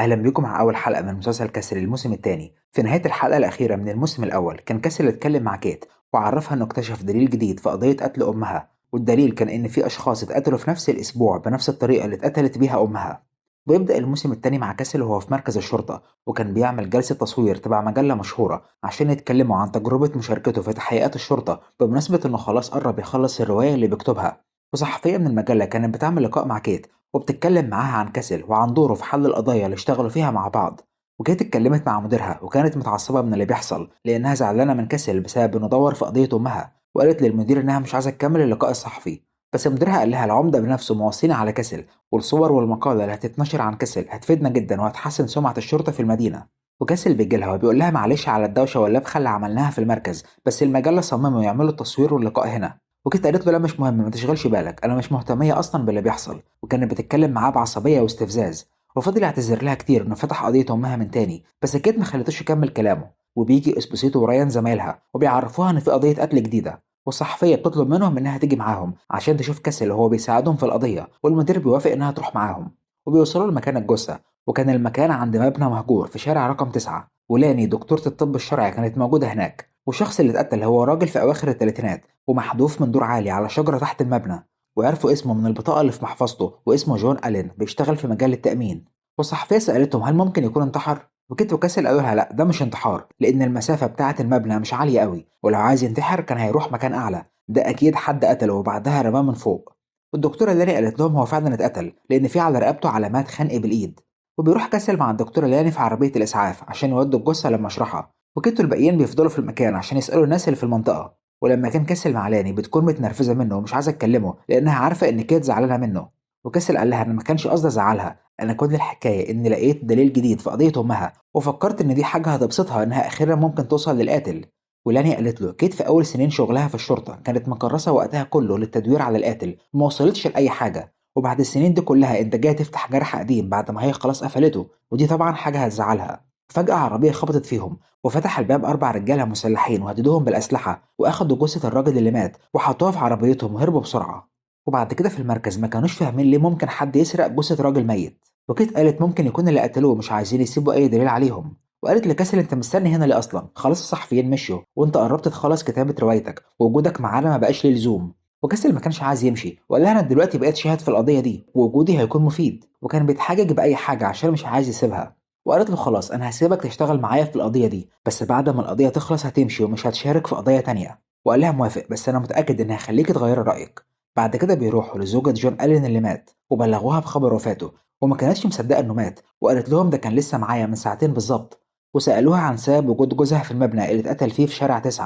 أهلا بيكم مع أول حلقة من مسلسل كاسل الموسم الثاني. في نهاية الحلقة الأخيرة من الموسم الأول كان كاسل اتكلم مع كيت وعرفها إنه اكتشف دليل جديد في قضية قتل أمها، والدليل كان إن في أشخاص اتقتلوا في نفس الأسبوع بنفس الطريقة اللي اتقتلت بيها أمها. ويبدأ الموسم الثاني مع كاسل وهو في مركز الشرطة، وكان بيعمل جلسة تصوير تبع مجلة مشهورة عشان يتكلموا عن تجربة مشاركته في تحقيقات الشرطة بمناسبة إنه خلاص قرب يخلص الرواية اللي بيكتبها. وصحفية من المجلة كانت بتعمل لقاء مع كيت وبتتكلم معاها عن كاسل وعن دوره في حل القضايا اللي اشتغلوا فيها مع بعض. وكانت اتكلمت مع مديرها وكانت متعصبة من اللي بيحصل لأنها زعلانة من كاسل بسبب إنه دور في قضية أمها، وقالت للمدير إنها مش عايزة تكمل اللقاء الصحفي. بس مديرها قال لها العمدة بنفسه موصينا على كاسل، والصور والمقالة اللي هتتنشر عن كاسل هتفيدنا جدا وهتحسن سمعة الشرطة في المدينة. وكاسل بيجي لها وبيقول لها معلش على الدوشة واللبخة اللي عملناها في المركز، بس المجلة صمموا يعملوا التصوير واللقاء هنا. وكانت قالت له لا مش مهم، ما تشغلش بالك، انا مش مهتميه اصلا باللي بيحصل. وكانت بتتكلم معاه بعصبيه واستفزاز، وفضل يعتذر لها كتير انه فتح قضيه امها من تاني، بس كيت ما خلتوش يكمل كلامه. وبيجي اسبوسيتو وريان زمايلها وبيعرفوها ان في قضيه قتل جديده، والصحفيه بتطلب منهم انها تيجي معاهم عشان تشوف كاسل وهو بيساعدهم في القضيه، والمدير بيوافق انها تروح معاهم. وبيوصلوا لمكان الجثه، وكان المكان عند مبنى مهجور في شارع رقم 9، ولاني دكتورة الطب الشرعي كانت موجودة هناك. والشخص اللي اتقتل هو راجل في أواخر الثلاثينات ومحذوف من دور عالي على شجرة تحت المبنى. وعرفوا اسمه من البطاقة اللي في محفظته، واسمه جون ألين، بيشتغل في مجال التأمين. والصحفية سألتهم هل ممكن يكون انتحر؟ وكيت وكاسل قالوا لها لا ده مش انتحار، لأن المسافة بتاعة المبنى مش عالية قوي، ولو عايز ينتحر كان هيروح مكان أعلى، ده أكيد حد قتله وبعدها رماه من فوق. والدكتورة لاني قالت لهم هو فعلا اتقتل لأن في على رقبته علامات خنق بالإيد. وبيروح كاسل مع الدكتورة لاني في عربية الإسعاف عشان يودوا الجثة للمشرحة، وكيت والباقيين بيفضلوا في المكان عشان يسألوا الناس اللي في المنطقة. ولما كان كاسل مع لاني بتكون متنرفزة منه ومش عايزة تكلمه لأنها عارفة إن كيت زعلانة منه. وكاسل قال لها أنا ما كانش قصدي أزعلها، أنا كل الحكاية إني لقيت دليل جديد في قضية أمها وفكرت إن دي حاجة هتبسطها إنها أخيرا ممكن توصل للقاتل. ولاني قالت له كيت في أول سنين شغلها في الشرطة كانت مكرسة وقتها كله للتدوير على القاتل وما وصلتش لأي حاجة، وبعد السنين دي كلها أنت جاي تفتح جرح قديم بعد ما هي خلاص قفلته، ودي طبعا حاجة هتزعلها. فجأة عربية خبطت فيهم وفتح الباب 4 رجالة مسلحين وهددوهم بالأسلحة وأخدوا جثة الراجل اللي مات وحطوها في عربيتهم وهربوا بسرعة. وبعد كده في المركز ما كانوش فاهمين ليه ممكن حد يسرق جثة راجل ميت، وكيت قالت ممكن يكون اللي قتلوه مش عايزين يسيبوا أي دليل عليهم. وقالت لكاسل أنت مستني هنا ليه أصلا؟ خلاص الصحفيين مشيوا وأنت قربت تخلص كتابة روايتك ووجودك معانا ما بقاش ليه لزوم. وكاسل ما كانش عايز يمشي وقال لها أنا دلوقتي بقيت شاهد في القضية دي ووجودي هيكون مفيد، وكان بيتحجج بأي حاجة عشان مش عايز يسيبها. وقالت له خلاص انا هسيبك تشتغل معايا في القضيه دي، بس بعد ما القضيه تخلص هتمشي ومش هتشارك في قضايا تانية. وقال لها موافق بس انا متاكد اني هخليك تغيري رايك. بعد كده بيروحوا لزوجة جون ألين اللي مات وبلغوها بخبر وفاته، وما كانتش مصدقه انه مات، وقالت لهم ده كان لسه معايا من ساعتين بالظبط. وسالوها عن سبب وجود جوزها في المبنى اللي اتقتل فيه في شارع 9،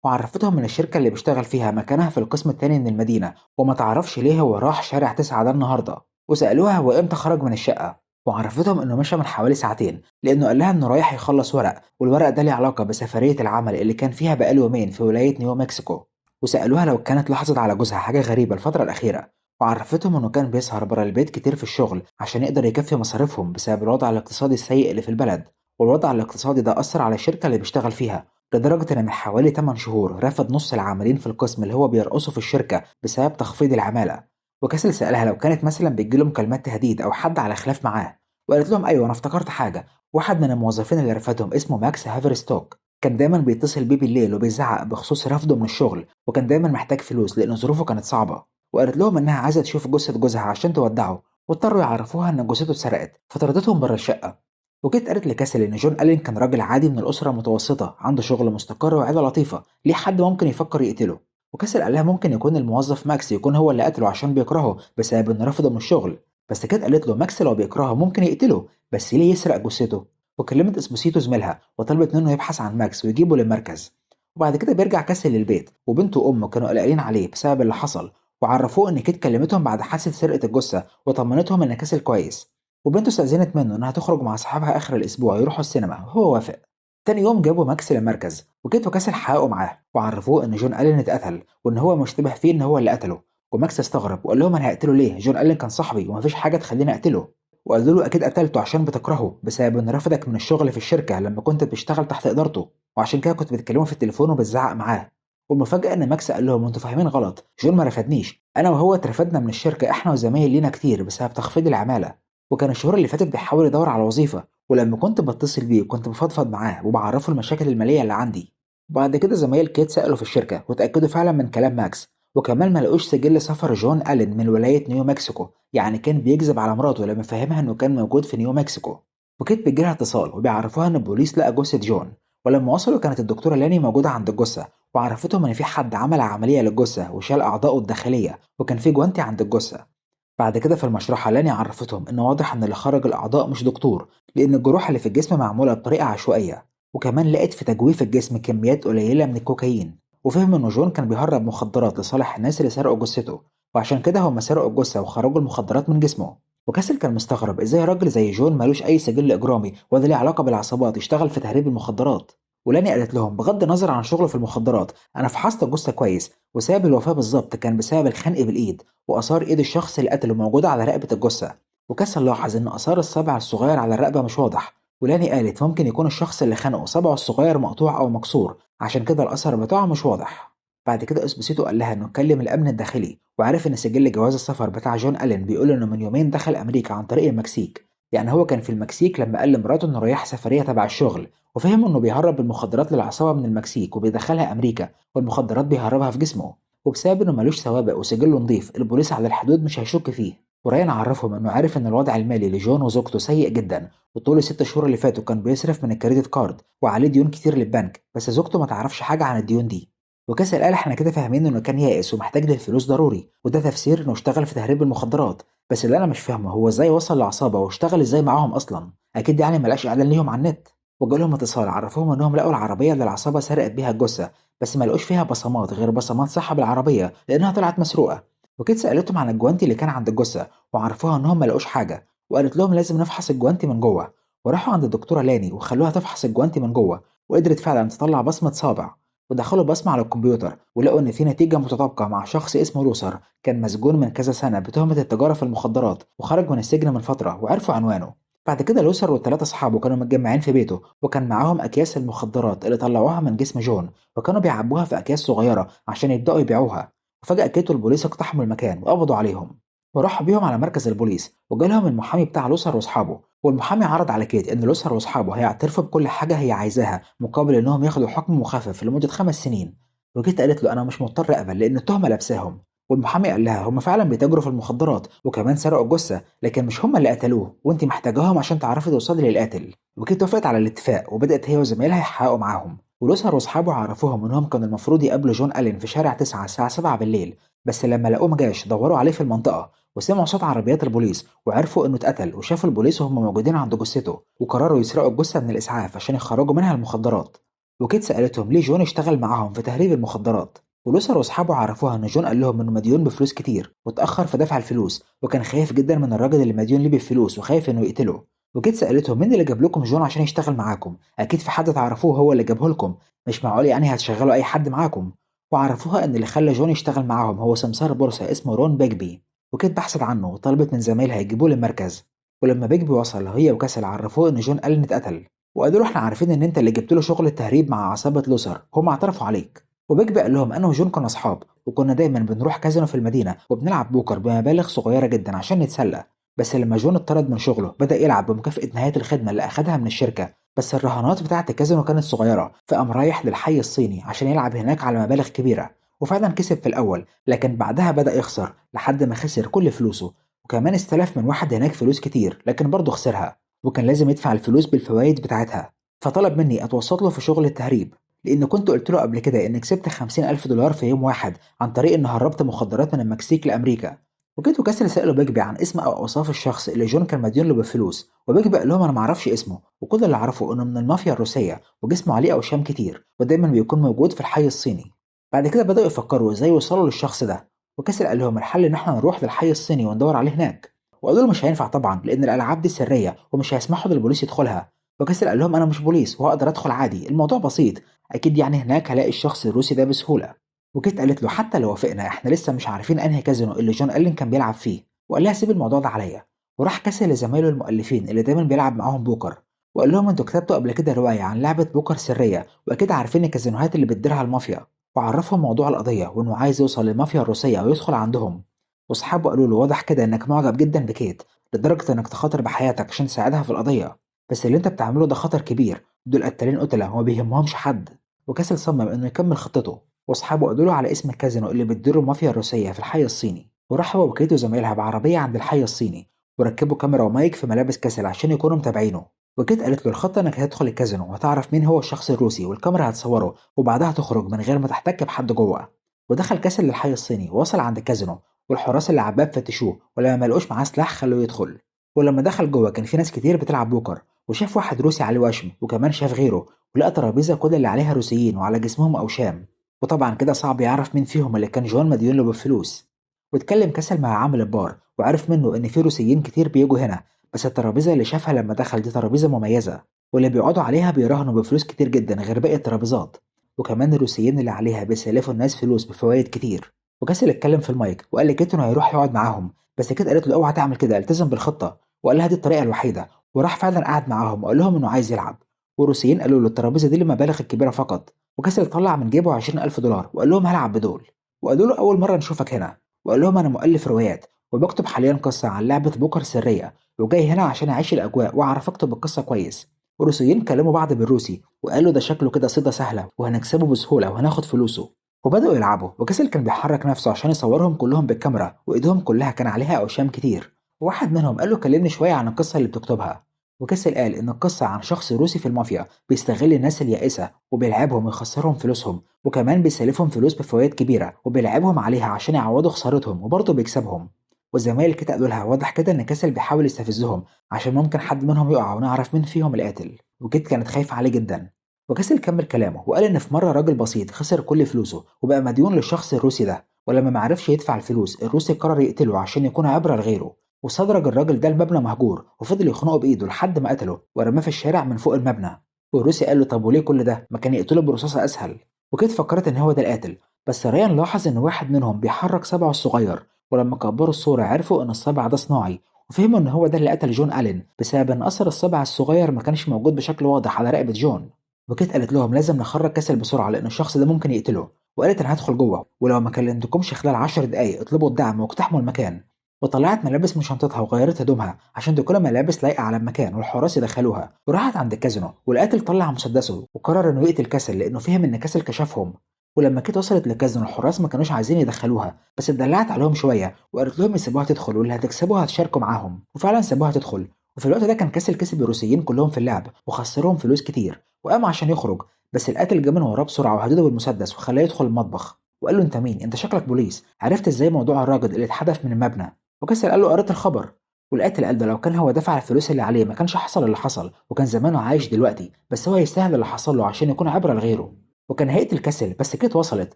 وعرفتهم من الشركه اللي بيشتغل فيها مكانها في القسم التاني من المدينه، وما تعرفش ليه هو راح شارع 9 ده النهارده. وسالوها هو امتى خرج من الشقه، وعرفتهم انه مشى من حوالي ساعتين لانه قال لها انه رايح يخلص ورق، والورق ده ليه علاقه بسفريه العمل اللي كان فيها بقاله يومين في ولايه نيو مكسيكو. وسالوها لو كانت لاحظت على جوزها حاجه غريبه الفتره الاخيره، وعرفتهم انه كان بيسهر بره البيت كتير في الشغل عشان يقدر يكفي مصاريفهم بسبب الوضع الاقتصادي السيء اللي في البلد. والوضع الاقتصادي ده اثر على الشركه اللي بيشتغل فيها لدرجه ان من حوالي 8 شهور رفض نص العاملين في القسم اللي هو بيرقصوا في الشركه بسبب تخفيض العماله. وكاسل سالها لو كانت مثلا بتجيله مكالمات تهديد او حد على خلاف معاه، وقالت لهم ايوه انا افتكرت حاجه، واحد من الموظفين اللي رفضهم اسمه ماكس هافرستوك، كان دايما بيتصل بيه بالليل وبيزعق بخصوص رفضه من الشغل، وكان دايما محتاج فلوس لان ظروفه كانت صعبه. وقالت لهم انها عايزه تشوف جثه جوزها عشان تودعه، واضطروا يعرفوها ان جثته اتسرقت فطردتهم بره الشقه. وجيت قالت لكاسل ان جون ألين كان راجل عادي من الاسره المتوسطه عنده شغل مستقر وعيله لطيفه، ليه حد ممكن يفكر يقتله؟ وكاسل قال لها ممكن يكون الموظف ماكس يكون هو اللي قتله عشان بيكرهه بسبب انه رفضه من الشغل، بس كانت قالت له ماكس لو بيكرهه ممكن يقتله، بس ليه يسرق جثته؟ وكلمت اسبوسيتو زميلها وطلبت منه يبحث عن ماكس ويجيبه للمركز. وبعد كده بيرجع كاسل للبيت وبنته وامه كانوا قلقانين عليه بسبب اللي حصل، وعرفوه ان كيت كلمتهم بعد حادثه سرقه الجثه وطمنتهم ان كاسل كويس. وبنته استأذنت منه انها تخرج مع صحابها اخر الاسبوع يروحوا السينما وهو وافق. تاني يوم جابوا ماكس للمركز وكيت وكاسل حققوا معاه وعرفوه ان جون ألين اتقتل وان هو مشتبه فيه ان هو اللي قتله. وماكس استغرب وقال لهم انا هقتله ليه؟ جون ألين كان صاحبي ومفيش حاجه تخليني اقتله. وقالوا له اكيد قتلته عشان بتكرهه بسبب انه رفضك من الشغل في الشركه لما كنت بتشتغل تحت ادارته، وعشان كده كنت بتكلمه في التليفون وبتزعق معاه. والمفاجاه ان ماكس قال لهم انتوا فاهمين غلط، جون ما رفدنيش، انا وهو اترفدنا من الشركه احنا وزمايل لينا كتير بسبب تخفيض العماله. وكان الشهور اللي فاتت بيحاول يدور على وظيفة، ولما كنت بتصل بيه كنت بفضفض معاه وبعرفه المشاكل المالية اللي عندي. وبعد كده زمايل كيت سألوا في الشركة وتأكدوا فعلا من كلام ماكس، وكمان ما لقوش سجل سفر جون ألين من ولاية نيو مكسيكو، يعني كان بيكذب على مراته لما فهمها إنه كان موجود في نيو مكسيكو. وكيت بيجيلها اتصال وبيعرفوها إن البوليس لقى جثة جون، ولما وصلوا كانت الدكتورة لاني موجودة عند الجثة، وعرفتهم إن في حد عمل عملية للجثة وشال أعضائه الداخلية، وكان في جوانتي عند الجثة. بعد كده في المشرحة لاني عرفتهم إن واضح إن اللي خرج الأعضاء مش دكتور، لأن الجروح اللي في الجسم معمولة بطريقة عشوائية، وكمان لقيت في تجويف الجسم كميات قليلة من الكوكايين. وفهم إن جون كان بيهرب مخدرات لصالح الناس اللي سرقوا جثته، وعشان كده هم سرقوا الجثة وخرجوا المخدرات من جسمه. وكاسل كان مستغرب ازاي راجل زي جون مالوش اي سجل اجرامي ولا ليه علاقه بالعصابات يشتغل في تهريب المخدرات. ولاني قالت لهم بغض النظر عن شغله في المخدرات انا فحصت الجثه كويس، وسبب الوفاه بالظبط كان بسبب الخنق بالايد، واثار ايد الشخص اللي قتله موجوده على رقبه الجثه. وكاسل لاحظ ان اثار الصبع الصغير على الرقبه مش واضح، ولاني قالت ممكن يكون الشخص اللي خنقه صبعه الصغير مقطوع او مكسور، عشان كده الاثر بتاعه مش واضح. بعد كده اسبوسيتو قال لها انه كلم الامن الداخلي وعرف ان سجل جواز السفر بتاع جون ألين بيقول انه من يومين دخل امريكا عن طريق المكسيك، يعني هو كان في المكسيك لما قال لمراته انه رايح سفريه تبع الشغل، وفهم انه بيهرب المخدرات للعصابه من المكسيك وبيدخلها امريكا، والمخدرات بيهربها في جسمه. وبسبب انه ملوش سوابق وسجله نظيف البوليس على الحدود مش هيشك فيه. وريان عرفهم انه عارف ان الوضع المالي لجون وزوجته سيء جدا، وطول الست شهور اللي فاتوا كان بيصرف من الكريدت كارد وعليه ديون كتير للبنك، بس زوجته ما تعرفش حاجه عن الديون دي. وكاسل قال احنا كده فاهمين انه كان يائس ومحتاج للفلوس ضروري، وده تفسير انه اشتغل في تهريب المخدرات، بس اللي انا مش فاهمه هو ازاي وصل لعصابه واشتغل ازاي معاهم اصلا، اكيد يعني ملقاش اعلان ليهم على النت. وجالهم اتصال عرفوهم انهم لقوا العربيه اللي العصابه سرقت بيها الجثه، بس ما لقوش فيها بصمات غير بصمات صاحب العربيه لانها طلعت مسروقه. وكيت سالتهم عن الجوانتي اللي كان عند الجثه وعرفوها انهم ما لقوش حاجه، وقالت لهم لازم نفحص الجوانتي من جوه. وراحوا عند الدكتوره لاني وخلوها تفحص الجوانتي من جوه، وقدرت فعلا تطلع بصمه صابع. ودخلوا بصمة على الكمبيوتر ولقوا إن في نتيجة متطابقة مع شخص اسمه لوسر، كان مسجون من كذا سنة بتهمة التجارة في المخدرات وخرج من السجن من فترة وعرفوا عنوانه. بعد كده لوسر والثلاثة أصحابه كانوا متجمعين في بيته، وكان معاهم أكياس المخدرات اللي طلعوها من جسم جون، وكانوا بيعبوها في أكياس صغيرة عشان يبدأوا يبيعوها. وفجأة كيتو البوليس اقتحموا المكان وقبضوا عليهم، وراحوا بيهم على مركز البوليس، وجالهم المحامي بتاع لوسر واصحابه. والمحامي عرض على كيت ان لوسر واصحابه هيعترفوا بكل حاجه هي عايزاها مقابل انهم ياخدوا حكم مخفف لمده 5 سنين. وكيت قالت له انا مش مضطر اقبل لان التهمه لابساهم. والمحامي قال لها هم فعلا بيتاجروا في المخدرات وكمان سرقوا الجثه، لكن مش هم اللي قتلوه، وانت محتاجاهم عشان تعرفي توصلي للقاتل. وكيت وافقت على الاتفاق وبدات هي وزمايلها يحققوا معاهم. ولوسر واصحابه عرفوهم انهم كانوا المفروض يقابلوا جون ألين في شارع 9 الساعه 7 بالليل، بس لما لقوه مجاش دوروا عليه في المنطقه وسمعوا صوت عربيات البوليس وعرفوا انه اتقتل، وشافوا البوليس وهم موجودين عند جثته وقرروا يسرقوا الجثه من الاسعاف عشان يخرجوا منها المخدرات. وكيت سالتهم ليه جون اشتغل معاهم في تهريب المخدرات، ولوسر واصحابه عرفوها ان جون قال لهم انه مديون بفلوس كتير واتاخر في دفع الفلوس، وكان خايف جدا من الراجل اللي مديون ليه بالفلوس وخايف انه يقتله. وكيت سالتهم مين اللي جاب لكم جون عشان يشتغل معاكم، اكيد في حد تعرفوه هو اللي جابه لكم، مش معقول يعني هتشغلوا اي حد معاكم. وعرفوها ان اللي خلى جون يشتغل معاهم هو سمسار بورصه اسمه رون بيجبي، وكانت بحثت عنه وطلبت من زمايلها يجيبوه للمركز. ولما بيجبي وصل هي وكاسل عرفوه ان جون ألين اتقتل، وقالوا له احنا عارفين ان انت اللي جبت له شغل التهريب مع عصابه لوسر، هم اعترفوا عليك. وبيجبي قال لهم انا وجون كنا اصحاب وكنا دايما بنروح كازينو في المدينه وبنلعب بوكر بمبالغ صغيره جدا عشان نتسلى، بس لما جون اتطرد من شغله بدا يلعب بمكافاه نهايه الخدمه اللي اخدها من الشركه، بس الرهانات بتاعه الكازينو كانت صغيره، فقام رايح للحي الصيني عشان يلعب هناك على مبالغ كبيره. وفعلا كسب في الاول، لكن بعدها بدا يخسر لحد ما خسر كل فلوسه، وكمان استلف من واحد هناك فلوس كتير لكن برضه خسرها، وكان لازم يدفع الفلوس بالفوائد بتاعتها. فطلب مني اتوسط له في شغل التهريب، لان كنت قلت له قبل كده ان كسبت 50,000 دولار في يوم واحد عن طريق ان هربت مخدرات من المكسيك لامريكا. وجيت وكسر سأله بيجبي عن اسم او اوصاف الشخص اللي جون كان مديون له بالفلوس، وبيجبي قال لهم انا معرفش اسمه، وكل اللي اعرفه انه من المافيا الروسيه وجسمه عليه اوشام كتير ودايما بيكون موجود في الحي الصيني. بعد كده بدأوا يفكروا ازاي يوصلوا للشخص ده، وكسر قال لهم الحل ان احنا نروح للحي الصيني وندور عليه هناك. وقالوا له مش هينفع طبعا لان الالعاب دي سريه ومش هيسمحوا للبوليس يدخلها. وكسر قال لهم انا مش بوليس وهقدر ادخل عادي، الموضوع بسيط، اكيد يعني هناك هلاقي الشخص الروسي ده بسهوله. وكيت قالت له حتى لو وافقنا احنا لسه مش عارفين انهي كازينو اللي جون ألين كان بيلعب فيه، وقال لها سيب الموضوع ده عليا. وراح كسر لزمايله المؤلفين اللي دايما بيلعب معاهم بوكر، وقال لهم انتوا كتبتوا قبل كده روايه عن لعبه بوكر سريه واكيد عارفين الكازينوهات اللي بتديرها المافيا، وعرفهم موضوع القضيه وانه عايز يوصل للمافيا الروسيه ويدخل عندهم. واصحابه قالوا له واضح كده انك معجب جدا بكيت، لدرجة إنك تخاطر بحياتك عشان تساعدها في القضية، بس اللي أنت بتعمله ده خطر كبير، دول قتالين قتلة وما بيهمهمش حد. وكاسل صمم إنه يكمل خطته، وأصحابه قالوا له على اسم الكازينو اللي بتديره المافيا الروسية في الحي الصيني، وراح هو وكيت وزمايلها بعربية عند الحي الصيني، وركبوا كاميرا ومايك في ملابس كاسل عشان يكونوا متابعينه. وكيت قالت له الخطة إنك هتدخل الكازينو وهتعرف مين هو الشخص الروسي، والكاميرا هتصوره وبعدها تخرج من غير ما تحتك بحد جوه. ودخل كاسل للحي الصيني ووصل عند الكازينو، والحراس اللي على الباب فتشوه، ولما ما لقوش معاه سلاح خلوه يدخل. ولما دخل جوه كان في ناس كتير بتلعب بوكر، وشاف واحد روسي عليه وشم، وكمان شاف غيره، ولقى ترابيزه كل اللي عليها روسيين وعلى جسمهم اوشام. وطبعا كده صعب يعرف مين فيهم اللي كان جوان مديون له بالفلوس. واتكلم كسل مع عامل البار وعرف منه ان في روسيين كتير بيجوا هنا، بس الترابيزه اللي شافها لما دخل دي ترابيزه مميزه، واللي بيقعدوا عليها بيراهنوا بفلوس كتير جدا غير باقي الترابيزات. وكمان الروسيين اللي عليها بيسلفوا الناس فلوس بفوائد كتير. وكسل اتكلم في المايك وقال لكيت انه هيروح يقعد معاهم، بس كيت قالت له اوعى تعمل كده، التزم بالخطه، وقال لها دي الطريقه الوحيده. وراح فعلا قعد معاهم وقال لهم انه عايز يلعب. والروسيين قالوا له الترابيزه دي للمبالغ الكبيره فقط. وكسل طلع من جيبه 20,000 دولار وقال لهم هلعب بدول. وقالوا له اول مره نشوفك هنا، وقال لهم انا مؤلف روايات وبكتب حاليا قصه عن لعبه بوكر سريه، وجاي هنا عشان اعيش الاجواء واعرف اكتب القصه كويس. والروسيين كلموا بعض بالروسي وقالوا ده شكله كده صيده سهله وهنكسبه بسهوله وهناخد فلوسه. وبدأوا يلعبوا، وكسل كان بيحرك نفسه عشان يصورهم كلهم بالكاميرا، وايدهم كلها كان عليها اوشام كتير. وواحد منهم قال له كلمني شويه عن القصه اللي بتكتبها. وكسل قال ان القصه عن شخص روسي في المافيا بيستغل الناس اليائسه وبيلعبهم ويخسرهم فلوسهم، وكمان بيسلفهم فلوس بفوائد كبيره وبيلعبهم عليها عشان يعوضوا خسارتهم وبرضه بيكسبهم. والزمايل كده قالوا لها واضح كده ان كسل بيحاول يستفزهم عشان ممكن حد منهم يقع ونعرف مين فيهم القاتل. وكيت كانت خايفه عليه جدا. وكسل كمل كلامه وقال ان في مره راجل بسيط خسر كل فلوسه وبقى مديون للشخص الروسي ده، ولما معرفش يدفع الفلوس الروسي قرر يقتله عشان يكون عبره لغيره. وصدرج الراجل ده المبنى مهجور وفضل يخنقه بايده لحد ما قتله ورماه في الشارع من فوق المبنى. والروسي قال له طب وليه كل ده، ما كان يقتله برصاصه اسهل. وكيت فكرت ان هو ده القاتل، بس ريان لاحظ ان واحد منهم بيحرك صبعه الصغير، ولما كبروا الصوره عرفوا ان الصبع ده صناعي، وفهموا ان هو ده اللي قتل جون ألين بسبب ان اثر الصبع الصغير ما كانش موجود بشكل واضح على رقبه جون. وكيت قالت لهم لازم نخرج كاسل بسرعه لان الشخص ده ممكن يقتله، وقالت انا هدخل جوه ولو ما كلمتكمش خلال 10 دقايق اطلبوا الدعم واقتحموا المكان. وطلعت ملابس من شنطتها وغيرت هدومها عشان دي كل ملابس لايقه على المكان والحراس يدخلوها، وراحت عند الكازينو والقاتل طلع مسدسه وقرر انه يقتل كاسل لانه فهم ان كاسل كشفهم. ولما كيت وصلت للكازينو الحراس ما كانوش عايزين يدخلوها، بس اتدلعت عليهم شويه وقالت لهم يسيبوها تدخل واللي هتكسبوها هتشاركوا معاهم، وفعلا سابوها تدخل. وفي الوقت ده كان كاسل كسب الروسيين كلهم في اللعب وخسرهم فلوس كتير، وقام عشان يخرج، بس القاتل جه من وراه بسرعه وهدده بالمسدس وخلاه يدخل المطبخ. وقال له انت مين، انت شكلك بوليس، عرفت ازاي موضوع الراجل اللي اتحدف من المبنى؟ وكسر قال له قريت الخبر. والقاتل قال ده لو كان هو دفع الفلوس اللي عليه ما كانش حصل اللي حصل وكان زمانه عايش دلوقتي، بس هو يستاهل اللي حصل له عشان يكون عبره لغيره. وكان هيقتل كسل بس كيت وصلت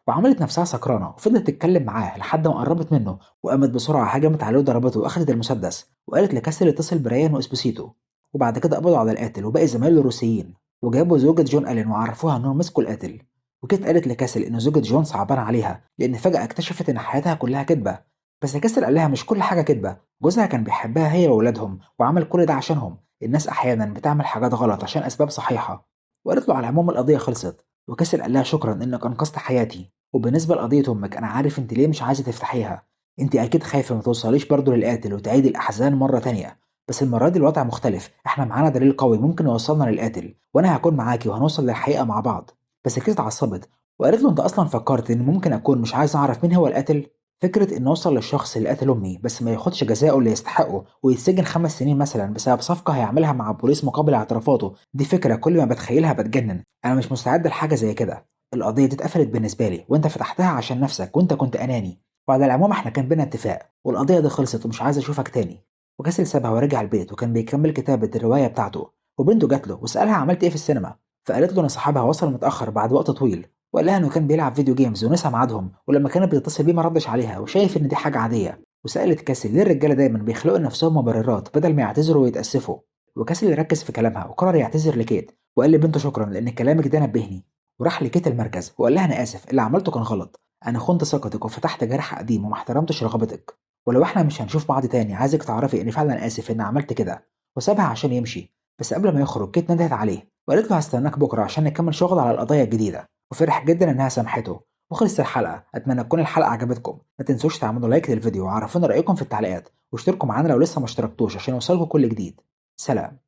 وعملت نفسها سكرانه وفضلت تتكلم معاه لحد ما قربت منه، وقامت بسرعه هجمت عليه وضربته واخدت المسدس وقالت لكسل يتصل بريان واسبوسيتو. وبعد كده قبضوا على القاتل وباقي زمايله الروسيين، وجابوا زوجة جون ألين وعرفوها انهم مسكوا القاتل. وكيت قالت لكاسل ان زوجة جون صعبان عليها لان فجأة اكتشفت ان حياتها كلها كدبة، بس كاسل قال لها مش كل حاجة كدبة، جوزها كان بيحبها هي وولادهم وعمل كل ده عشانهم، الناس احيانا بتعمل حاجات غلط عشان اسباب صحيحة. وقالت له على العموم القضية خلصت. وكاسل قال لها شكرا انك انقذت حياتي، وبالنسبة لقضية امك انا عارف انت ليه مش عايزة تفتحيها، انت اكيد خايفة ما توصليش برضه للقاتل وتعيدي الاحزان مرة تانية، بس المرة دي الوضع مختلف، احنا معانا دليل قوي ممكن يوصلنا للقاتل وانا هكون معاكي وهنوصل للحقيقة مع بعض. بس كيت اتعصبت وقالت له انت اصلا فكرت ان ممكن اكون مش عايز اعرف مين هو القاتل؟ فكرة ان اوصل للشخص اللي قتل امي بس ما ياخدش جزاءه اللي يستحقه ويتسجن 5 سنين مثلا بسبب صفقة هيعملها مع البوليس مقابل اعترافاته، دي فكرة كل ما بتخيلها بتجنن، انا مش مستعد لحاجة زي كده. القضية دي اتقفلت بالنسبة لي وانت فتحتها عشان نفسك وانت كنت اناني، وعلى العموم احنا كان بينا اتفاق والقضية دي خلصت ومش عايز اشوفك تاني. وكاسل سابها ورجع البيت وكان بيكمل كتابة الرواية بتاعته، وبنته جات له وسألها عملت ايه في السينما، فقالت له ان صاحبها وصل متأخر بعد وقت طويل، وقال لها انه كان بيلعب فيديو جيمز ونسى ميعادهم، ولما كانت بتتصل بيه ما ردش عليها وشايف ان دي حاجة عادية. وسألت كاسل ليه الرجالة دايما بيخلقوا لنفسهم مبررات بدل ما يعتذروا ويتأسفوا. وكاسل ركز في كلامها وقرر يعتذر لكيت وقال لبنته شكرا لان كلامك ده نبهني. وراح لكيت المركز وقال لها انا اسف اللي عملته كان غلط، انا خنت ثقتك وفتحت جرح قديم وما احترمتش رغبتك، ولو احنا مش هنشوف بعض تاني عايزك تعرفي اني فعلا اسف اني عملت كده. وسابها عشان يمشي، بس قبل ما يخرج كيت ندهت عليه وقالت له هستناك بكره عشان نكمل شغل على القضايا الجديده، وفرح جدا انها سامحته. وخلصت الحلقة، أتمنى تكون الحلقة عجبتكم. ما تنسوش تعملوا لايك للفيديو وعرفونا رأيكم في التعليقات، واشتركوا معانا لو لسه ما اشتركتوش عشان يوصلكوا كل جديد. سلام.